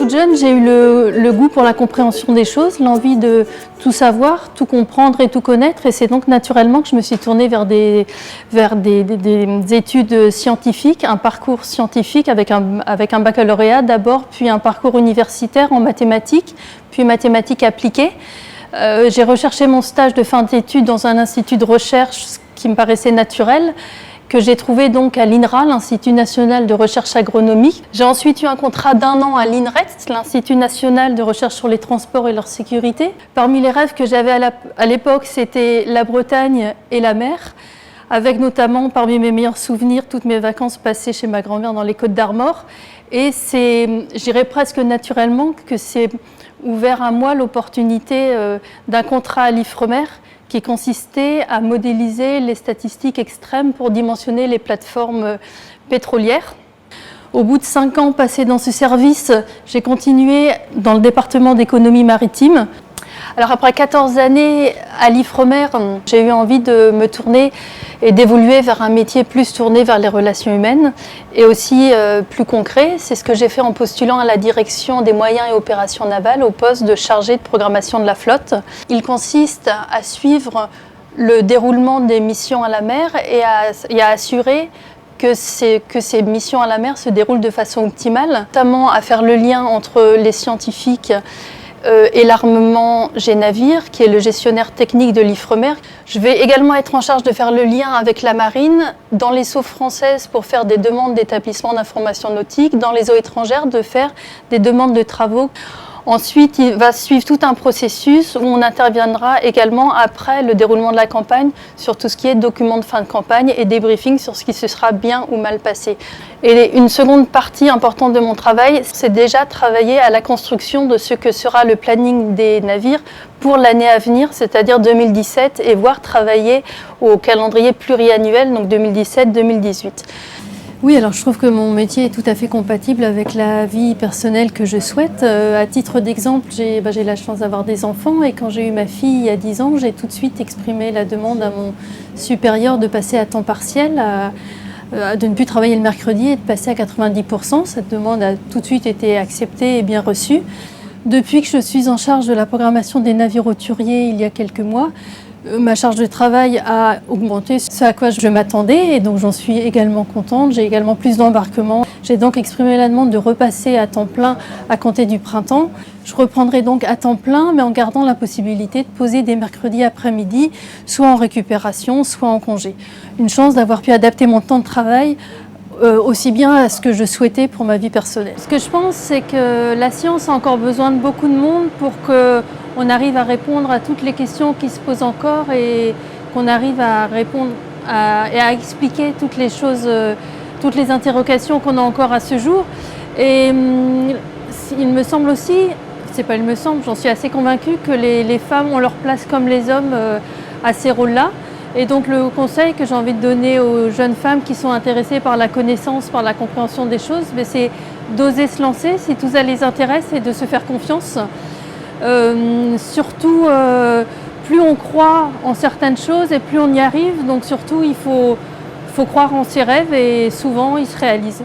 toute jeune, j'ai eu le goût pour la compréhension des choses, l'envie de tout savoir, tout comprendre et tout connaître. Et c'est donc naturellement que je me suis tournée vers des études scientifiques, un parcours scientifique avec un baccalauréat d'abord, puis un parcours universitaire en mathématiques, puis mathématiques appliquées. J'ai recherché mon stage de fin d'études dans un institut de recherche qui me paraissait naturel, que j'ai trouvé donc à l'INRA, l'Institut national de recherche agronomique. J'ai ensuite eu un contrat d'1 an à l'INRET, l'Institut national de recherche sur les transports et leur sécurité. Parmi les rêves que j'avais à l'époque, c'était la Bretagne et la mer, avec notamment parmi mes meilleurs souvenirs toutes mes vacances passées chez ma grand-mère dans les Côtes d'Armor. Et je dirais presque naturellement que c'est ouvert à moi l'opportunité d'un contrat à l'Ifremer, qui consistait à modéliser les statistiques extrêmes pour dimensionner les plateformes pétrolières. Au bout de 5 ans passés dans ce service, j'ai continué dans le département d'économie maritime. Alors après 14 années à l'Ifremer, j'ai eu envie de me tourner et d'évoluer vers un métier plus tourné vers les relations humaines et aussi plus concret. C'est ce que j'ai fait en postulant à la direction des moyens et opérations navales au poste de chargé de programmation de la flotte. Il consiste à suivre le déroulement des missions à la mer et à assurer que ces missions à la mer se déroulent de façon optimale, notamment à faire le lien entre les scientifiques et l'armement G-Navire, qui est le gestionnaire technique de l'Ifremer. Je vais également être en charge de faire le lien avec la marine, dans les eaux françaises pour faire des demandes d'établissement d'information nautique, dans les eaux étrangères de faire des demandes de travaux. Ensuite, il va suivre tout un processus où on interviendra également après le déroulement de la campagne sur tout ce qui est documents de fin de campagne et débriefing sur ce qui se sera bien ou mal passé. Et une seconde partie importante de mon travail, c'est déjà travailler à la construction de ce que sera le planning des navires pour l'année à venir, c'est-à-dire 2017, et voire travailler au calendrier pluriannuel, donc 2017-2018. Oui, alors je trouve que mon métier est tout à fait compatible avec la vie personnelle que je souhaite. À titre d'exemple, j'ai la chance d'avoir des enfants et quand j'ai eu ma fille il y a 10 ans, j'ai tout de suite exprimé la demande à mon supérieur de passer à temps partiel, de ne plus travailler le mercredi et de passer à 90%. Cette demande a tout de suite été acceptée et bien reçue. Depuis que je suis en charge de la programmation des navires hauturiers il y a quelques mois, ma charge de travail a augmenté, ce à quoi je m'attendais et donc j'en suis également contente. J'ai également plus d'embarquements. J'ai donc exprimé la demande de repasser à temps plein à compter du printemps. Je reprendrai donc à temps plein mais en gardant la possibilité de poser des mercredis après-midi, soit en récupération, soit en congé. Une chance d'avoir pu adapter mon temps de travail aussi bien à ce que je souhaitais pour ma vie personnelle. Ce que je pense, c'est que la science a encore besoin de beaucoup de monde pour qu'on arrive à répondre à toutes les questions qui se posent encore et qu'on arrive à répondre et à expliquer toutes les choses, toutes les interrogations qu'on a encore à ce jour. Et il me semble aussi, j'en suis assez convaincue que les femmes ont leur place comme les hommes à ces rôles-là. Et donc le conseil que j'ai envie de donner aux jeunes femmes qui sont intéressées par la connaissance, par la compréhension des choses, c'est d'oser se lancer si tout ça les intéresse et de se faire confiance. Surtout, plus on croit en certaines choses et plus on y arrive. Donc surtout, il faut croire en ses rêves et souvent ils se réalisent.